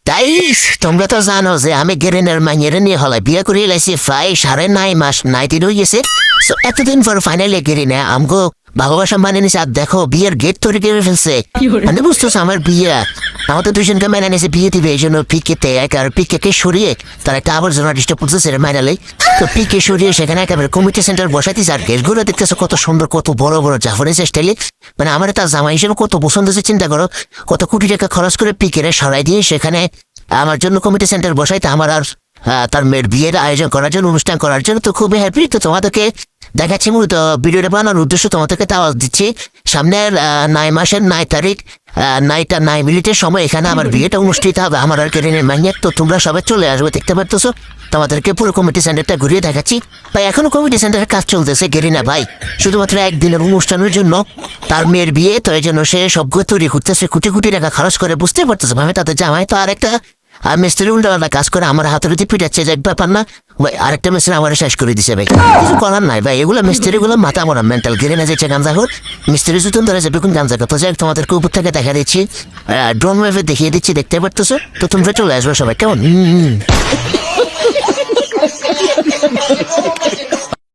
তাই তোমরা তো জানো যে আমি গেরেনের মাইয়ের নিয়ে হলে বিয়ে করে এলাইছি প্রায় 9.5 মাস 9 দিন হয়ে গেছে। So, এতদিন পর ফাইনালি গেরিনে আমগো ভালোবাসা মানে নিছে। আর দেখো বিয়ের গেট তৈরি করে ফেলছে। মানে বুঝতেছো আমার বিয়ে আমাদের দুজনকে মেনে নিয়েছে বিয়ে দিবে, এই জন্য পিকেতে আর পিকে সরিয়ে তার একটা আবর্জনা ডিস্টার্ব করতেছে মাইনালে। তো পিকে সরিয়ে সেখানে একেবারে কমিটি সেন্টার বসাইতেছে। আর গেটগুলো দেখতেছো কত সুন্দর, কত বড় বড় জাফরের স্টাইলে। মানে আমার তার জামা হিসেবে কত পছন্দ হচ্ছে চিন্তা করো। কত কোটি টাকা খরচ করে পিকেরে সরাই দিয়ে সেখানে আমার জন্য কমিটি সেন্টার বসাইতে আমার আর তার মেয়ের বিয়ের আয়োজন করার জন্য, অনুষ্ঠান করার জন্য। তো খুবই হ্যাপি। তো তোমাদেরকে দেখাচ্ছি মূলত ভিডিওটা বানানোর উদ্দেশ্য তোমাদেরকে তাওয়াজ দিচ্ছি। সামনের 9 মাসের 9 তারিখ 9টা 9 মিনিটের সময় এখানে আমার বিয়েটা অনুষ্ঠিত হবে আমার আর গেরিনের মাইয়ের। তো তোমরা সবাই চলে আসবে, দেখতে পারতেছো। তোমাদেরকে পুরো কমিটি সেন্টারটা ঘুরিয়ে দেখাচ্ছি। ভাই এখনো কমিটি সেন্টারের কাজ চলতেছে। গেরিনা ভাই শুধুমাত্র একদিনের অনুষ্ঠানের জন্য তার মেয়ের বিয়ে, তো এই জন্য সে সবগুলো তৈরি করতেছে, কোটি কোটি টাকা খরচ করে। বুঝতে পারতেছে ভাবে তাদের জামাই তো আরেকটা মিস্ত্রি উল্টা কাজ করে আমার হাতের দিয়ে পিটাচ্ছে, যে ব্যাপার না ভাই। আরেকটা মিস্ত্রি আমার শেষ করে দিছে ভাই, কিছু করার নাই ভাই। এগুলো মিস্ত্রি গুলো মাথা মরা মেন্টাল। গেরে না যাচ্ছে গাঞ্জা ঘর মিস্ত্রি জুতুন ধরে যাবে কোন গাঞ্জা ঘর। তো যাই তোমাদেরকে উপর থেকে দেখা দিচ্ছি, ড্রোন ওয়েভে দেখিয়ে দিচ্ছি, দেখতে পারতেছো। তো তোমরা চলে আসবে সবাই, কেমন?